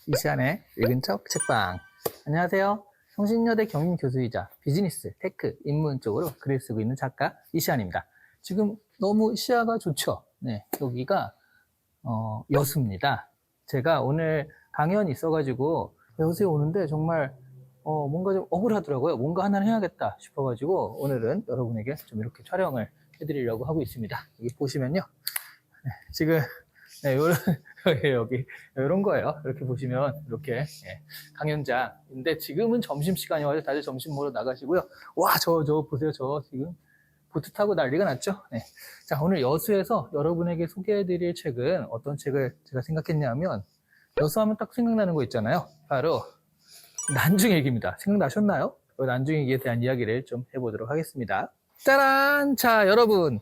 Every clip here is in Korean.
이시안의 읽은 척 책방. 안녕하세요. 성신여대 경인교수이자 비즈니스, 테크, 인문 쪽으로 글을 쓰고 있는 작가 이시안입니다. 지금 너무 시야가 좋죠? 네, 여기가 여수입니다. 제가 오늘 강연이 있어가지고 여수에 오는데 정말 뭔가 좀 억울하더라고요. 뭔가 하나는 해야겠다 싶어가지고 오늘은 여러분에게 좀 이렇게 촬영을 해드리려고 하고 있습니다. 여기 보시면요. 네, 지금 네, 여기 이런 거예요. 이렇게 보시면 이렇게 강연장인데 지금은 점심시간이 와서 다들 점심 먹으러 나가시고요. 와, 저 보세요. 저 지금 보트 타고 난리가 났죠. 네. 자, 오늘 여수에서 여러분에게 소개해드릴 책은 어떤 책을 제가 생각했냐면, 여수하면 딱 생각나는 거 있잖아요. 바로 난중일기입니다. 생각나셨나요? 난중일기에 대한 이야기를 좀 해보도록 하겠습니다. 짜란! 자, 여러분,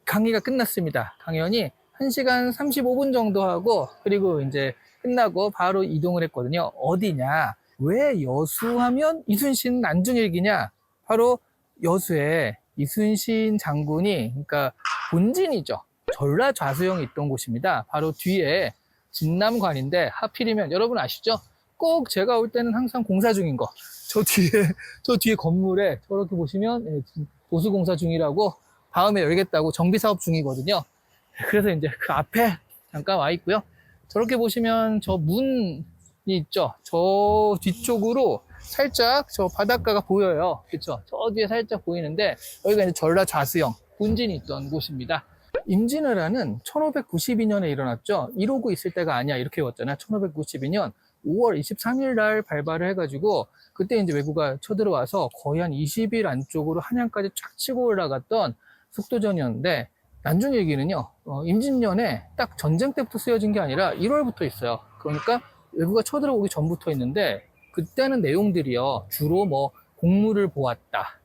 강의가 끝났습니다. 강연이 1시간 35분 정도 하고, 그리고 이제 끝나고 바로 이동을 했거든요. 어디냐? 왜 여수하면 이순신 난중일기냐? 바로 여수에 이순신 장군이, 그러니까 본진이죠. 전라좌수영이 있던 곳입니다. 바로 뒤에 진남관인데, 하필이면 여러분 아시죠? 꼭 제가 올 때는 항상 공사 중인 거. 저 뒤에 건물에 저렇게 보시면 보수공사 중이라고, 다음에 열겠다고 정비사업 중이거든요. 그래서 이제 그 앞에 잠깐 와 있고요. 저렇게 보시면 저 문이 있죠. 저 뒤쪽으로 살짝 저 바닷가가 보여요. 그렇죠? 저 뒤에 살짝 보이는데 여기가 이제 전라좌수영 본진이 있던 곳입니다. 임진왜란은 1592년에 일어났죠. 이러고 있을 때가 아니야 이렇게 왔잖아요. 1592년 5월 23일 날 발발을 해가지고 그때 이제 왜구가 쳐들어와서 거의 한 20일 안쪽으로 한양까지 쫙 치고 올라갔던 속도전이었는데, 난중일기는요, 임진년에 딱 전쟁 때부터 쓰여진 게 아니라 1월부터 있어요. 그러니까 외구가 쳐들어오기 전부터 있는데, 그때는 내용들이요, 주로 뭐 공무를 보았다,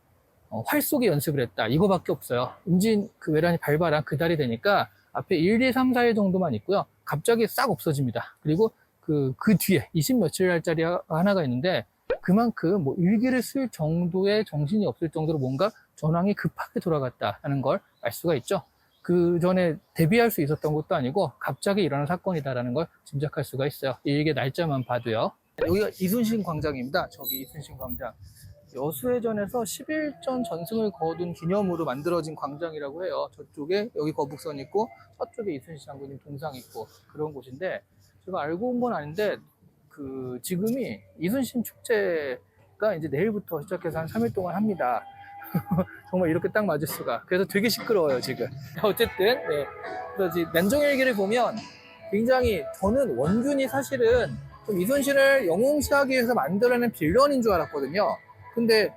활쏘기 연습을 했다, 이거밖에 없어요. 임진 그 외란이 발발한 그 달이 되니까 앞에 1, 2, 3, 4일 정도만 있고요. 갑자기 싹 없어집니다. 그리고 그 뒤에 20 며칠 날짜리 하나가 있는데, 그만큼 뭐 일기를 쓸 정도의 정신이 없을 정도로 뭔가 전황이 급하게 돌아갔다는 걸 알 수가 있죠. 그 전에 대비할 수 있었던 것도 아니고 갑자기 일어난 사건이다라는 걸 짐작할 수가 있어요. 이 일기의 날짜만 봐도요. 여기가 이순신 광장입니다. 저기 이순신 광장. 여수해전에서 11전 전승을 거둔 기념으로 만들어진 광장이라고 해요. 저쪽에 여기 거북선 있고 저쪽에 이순신 장군님 동상 있고 그런 곳인데, 제가 알고 온 건 아닌데 그 지금이 이순신 축제가 이제 내일부터 시작해서 한 3일 동안 합니다. 정말 이렇게 딱 맞을 수가. 그래서 되게 시끄러워요 지금. 어쨌든 네. 그래서 난중일기를 보면 굉장히, 저는 원균이 사실은 좀 이순신을 영웅시하기 위해서 만들어낸 빌런인 줄 알았거든요. 근데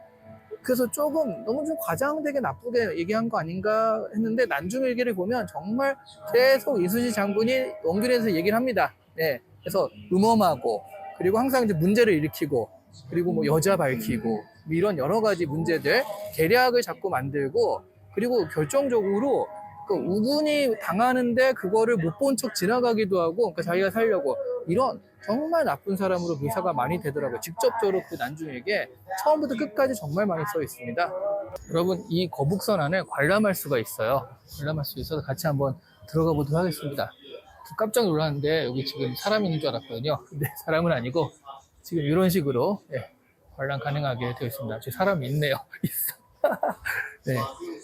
그래서 조금 너무 좀 과장되게 나쁘게 얘기한 거 아닌가 했는데, 난중일기를 보면 정말 계속 이순신 장군이 원균에 대해서 얘기를 합니다. 네. 그래서 음험하고, 그리고 항상 이제 문제를 일으키고, 그리고 뭐 여자 밝히고, 이런 여러 가지 문제들, 계략을 자꾸 만들고, 그리고 결정적으로 그 우군이 당하는데 그거를 못 본 척 지나가기도 하고, 그러니까 자기가 살려고, 이런 정말 나쁜 사람으로 묘사가 많이 되더라고요. 직접적으로 그 난중에게 처음부터 끝까지 정말 많이 써 있습니다. 여러분, 이 거북선 안에 관람할 수가 있어요. 관람할 수 있어서 같이 한번 들어가 보도록 하겠습니다. 깜짝 놀랐는데 여기 지금 사람이 있는 줄 알았거든요. 근데 사람은 아니고 지금 이런 식으로 관람 가능하게 되어 있습니다. 지금 사람이 있네요. 있어. 네.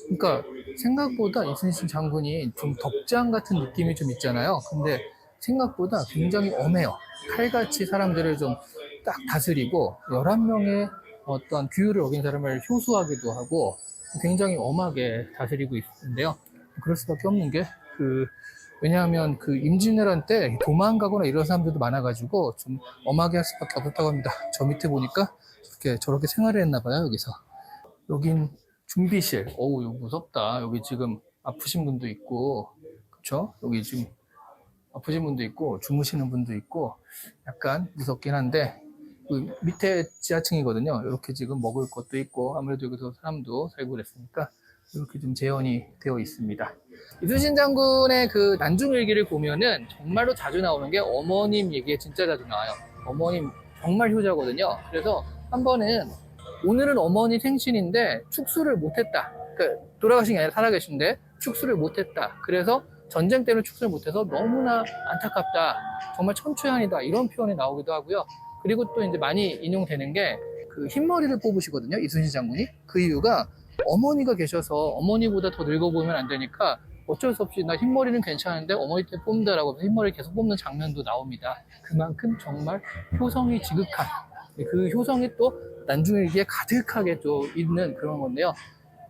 그러니까 생각보다 이순신 장군이 좀 덕장 같은 느낌이 좀 있잖아요. 근데 생각보다 굉장히 엄해요. 칼같이 사람들을 좀 딱 다스리고 11명의 어떤 규율을 어긴 사람을 효수하기도 하고 굉장히 엄하게 다스리고 있는데요. 그럴 수밖에 없는 게 왜냐하면 그 임진왜란 때 도망가거나 이런 사람들도 많아가지고 좀 엄하게 할 수밖에 없었다고 합니다. 저 밑에 보니까 저렇게 생활을 했나봐요, 여기서. 여긴 준비실. 어우, 여기 무섭다. 여기 지금 아프신 분도 있고, 그쵸? 여기 지금 아프신 분도 있고, 주무시는 분도 있고, 약간 무섭긴 한데, 그 밑에 지하층이거든요. 이렇게 지금 먹을 것도 있고, 아무래도 여기서 사람도 살고 그랬으니까, 이렇게 좀 재현이 되어 있습니다. 이순신 장군의 그 난중일기를 보면은 정말로 자주 나오는 게 어머님 얘기에 진짜 자주 나와요. 어머님 정말 효자거든요. 그래서 한 번은 오늘은 어머니 생신인데 축수를 못했다. 그러니까 돌아가신 게 아니라 살아계신데 축수를 못했다. 그래서 전쟁 때문에 출세를 못해서 너무나 안타깝다, 정말 천추한이다, 이런 표현이 나오기도 하고요. 그리고 또 이제 많이 인용되는 게 그 흰머리를 뽑으시거든요, 이순신 장군이. 그 이유가 어머니가 계셔서 어머니보다 더 늙어 보이면 안 되니까 어쩔 수 없이 나 흰머리는 괜찮은데 어머니 때 뽑는다라고 흰머리를 계속 뽑는 장면도 나옵니다. 그만큼 정말 효성이 지극한, 그 효성이 또 난중일기에 가득하게 또 있는 그런 건데요.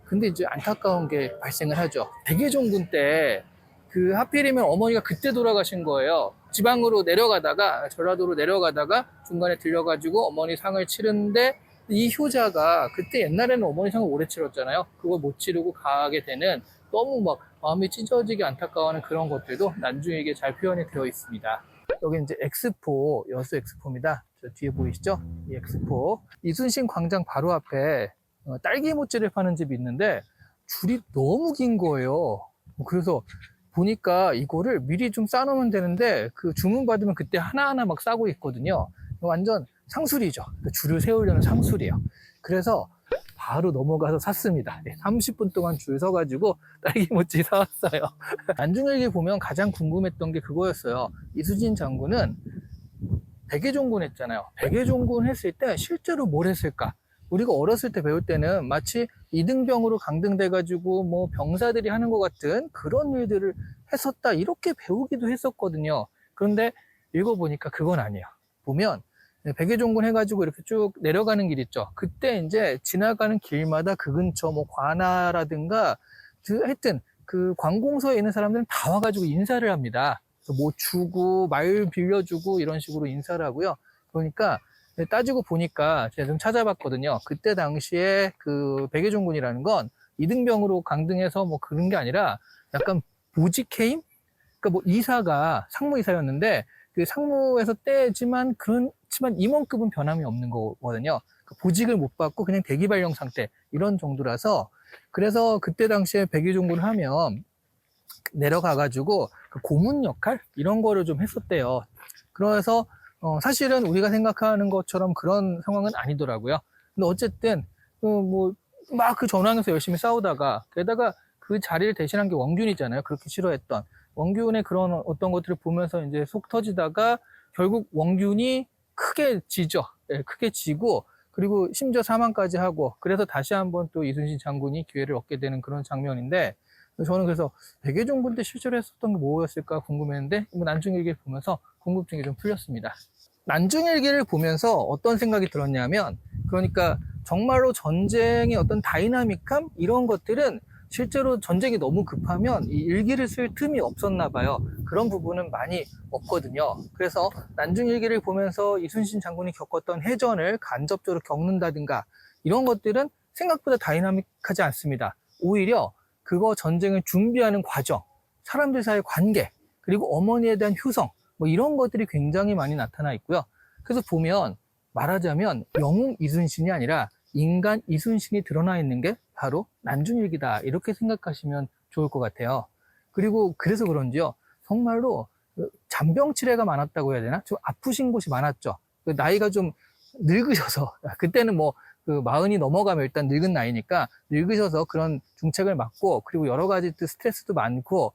근데 이제 안타까운 게 발생을 하죠. 백예종군 때 그 하필이면 어머니가 그때 돌아가신 거예요. 지방으로 내려가다가, 전라도로 내려가다가 중간에 들려가지고 어머니 상을 치르는데, 이 효자가 그때 옛날에는 어머니 상을 오래 치렀잖아요. 그걸 못 치르고 가게 되는, 너무 막 마음이 찢어지게 안타까워하는 그런 것들도 난중일기에 잘 표현이 되어 있습니다. 여기 이제 엑스포, 여수 엑스포입니다. 저 뒤에 보이시죠? 이 엑스포. 이순신 광장 바로 앞에 딸기 모찌를 파는 집이 있는데 줄이 너무 긴 거예요. 그래서 보니까 이거를 미리 좀 싸놓으면 되는데 그 주문 받으면 그때 하나하나 막 싸고 있거든요. 완전 상술이죠. 줄을 세우려는 상술이에요. 그래서 바로 넘어가서 샀습니다. 30분 동안 줄 서가지고 딸기모찌 사왔어요. 난중일기 보면 가장 궁금했던 게 그거였어요. 이순신 장군은 백예종군 했잖아요. 백예종군 했을 때 실제로 뭘 했을까? 우리가 어렸을 때 배울 때는 마치 이등병으로 강등돼가지고 뭐 병사들이 하는 것 같은 그런 일들을 했었다, 이렇게 배우기도 했었거든요. 그런데 읽어보니까 그건 아니에요. 보면 백예종군 해가지고 이렇게 쭉 내려가는 길 있죠. 그때 이제 지나가는 길마다 그 근처 뭐 관아라든가 하여튼 그 관공서에 있는 사람들은 다 와가지고 인사를 합니다. 뭐 주고 말 빌려주고 이런 식으로 인사를 하고요. 그러니까 따지고 보니까 제가 좀 찾아봤거든요. 그때 당시에 그 백예종군이라는 건 이등병으로 강등해서 뭐 그런 게 아니라 약간 보직해임? 그러니까 뭐 이사가 상무이사였는데 그 상무에서 떼지만 그렇지만 임원급은 변함이 없는 거거든요. 보직을 못 받고 그냥 대기발령 상태, 이런 정도라서, 그래서 그때 당시에 백예종군을 하면 내려가가지고 그 고문 역할 이런 거를 좀 했었대요. 그래서 사실은 우리가 생각하는 것처럼 그런 상황은 아니더라고요. 근데 어쨌든 뭐 막 그 전황에서 열심히 싸우다가, 게다가 그 자리를 대신한 게 원균이잖아요. 그렇게 싫어했던 원균의 그런 어떤 것들을 보면서 이제 속 터지다가 결국 원균이 크게 지죠. 네, 크게 지고, 그리고 심지어 사망까지 하고, 그래서 다시 한번 또 이순신 장군이 기회를 얻게 되는 그런 장면인데, 저는 그래서 백예종군 때 실제로 했었던 게 뭐였을까 궁금했는데 난중일기를 보면서 궁금증이 좀 풀렸습니다. 난중일기를 보면서 어떤 생각이 들었냐면, 그러니까 정말로 전쟁의 어떤 다이나믹함, 이런 것들은 실제로 전쟁이 너무 급하면 이 일기를 쓸 틈이 없었나 봐요. 그런 부분은 많이 없거든요. 그래서 난중일기를 보면서 이순신 장군이 겪었던 해전을 간접적으로 겪는다든가 이런 것들은 생각보다 다이나믹하지 않습니다. 오히려 그거 전쟁을 준비하는 과정, 사람들 사이의 관계, 그리고 어머니에 대한 효성, 뭐 이런 것들이 굉장히 많이 나타나 있고요. 그래서 보면 말하자면 영웅 이순신이 아니라 인간 이순신이 드러나 있는 게 바로 난중일기다, 이렇게 생각하시면 좋을 것 같아요. 그리고 그래서 그런지요, 정말로 잔병치레가 많았다고 해야 되나? 좀 아프신 곳이 많았죠. 나이가 좀 늙으셔서, 그때는 뭐 그 40이 넘어가면 일단 늙은 나이니까 늙으셔서 그런 중책을 맞고, 그리고 여러 가지 또 스트레스도 많고,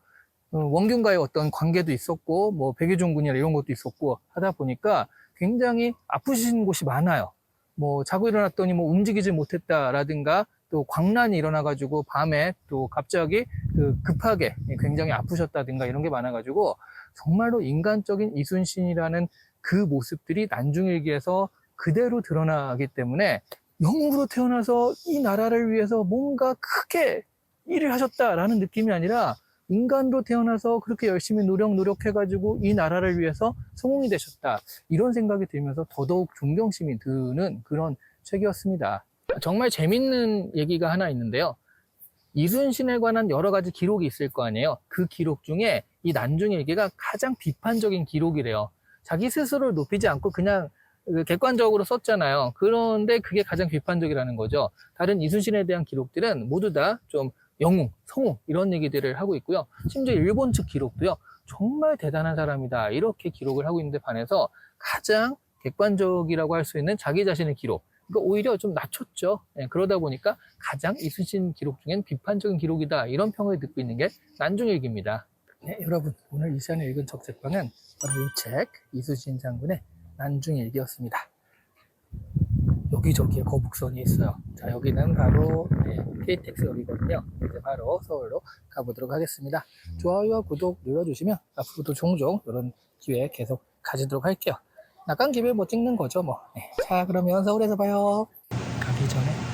원균과의 어떤 관계도 있었고, 뭐 백예종군이나 이런 것도 있었고 하다 보니까 굉장히 아프신 곳이 많아요. 뭐 자고 일어났더니 뭐 움직이지 못했다라든가, 또 광란이 일어나가지고 밤에 또 갑자기 급하게 굉장히 아프셨다든가 이런 게 많아가지고, 정말로 인간적인 이순신이라는 그 모습들이 난중일기에서 그대로 드러나기 때문에 영웅으로 태어나서 이 나라를 위해서 뭔가 크게 일을 하셨다라는 느낌이 아니라 인간으로 태어나서 그렇게 열심히 노력해가지고 이 나라를 위해서 성공이 되셨다, 이런 생각이 들면서 더더욱 존경심이 드는 그런 책이었습니다. 정말 재밌는 얘기가 하나 있는데요. 이순신에 관한 여러 가지 기록이 있을 거 아니에요. 그 기록 중에 이 난중일기가 가장 비판적인 기록이래요. 자기 스스로를 높이지 않고 그냥 객관적으로 썼잖아요. 그런데 그게 가장 비판적이라는 거죠. 다른 이순신에 대한 기록들은 모두 다 좀 영웅, 성웅 이런 얘기들을 하고 있고요. 심지어 일본 측 기록도요, 정말 대단한 사람이다, 이렇게 기록을 하고 있는데 반해서 가장 객관적이라고 할 수 있는 자기 자신의 기록, 그러니까 오히려 좀 낮췄죠. 그러다 보니까 가장 이순신 기록 중엔 비판적인 기록이다, 이런 평을 듣고 있는 게 난중일기입니다. 네, 여러분 오늘 이 시간에 읽은 적책방은 바로 이 책 이수진 장군의 난중일기였습니다. 여기저기에 거북선이 있어요. 자, 여기는 바로 KTX역이거든요. 이제 바로 서울로 가보도록 하겠습니다. 좋아요와 구독 눌러주시면 앞으로도 종종 이런 기회 계속 가지도록 할게요. 나간 김에 뭐 찍는 거죠 뭐. 네. 자, 그러면 서울에서 봐요. 가기 전에